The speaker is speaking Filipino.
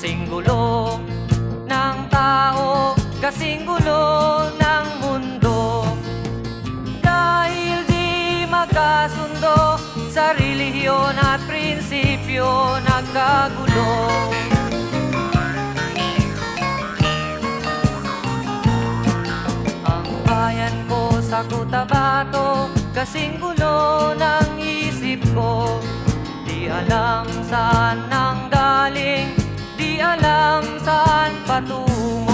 Kasing gulo ng tao, kasing gulo ng mundo. Dahil di magkasundo sa relihiyon at prinsipyo, nagkagulo. Ang bayan ko sa Cotabato, kasing gulo ng isip ko. Di alam saan nang galing, di alam saan patungo.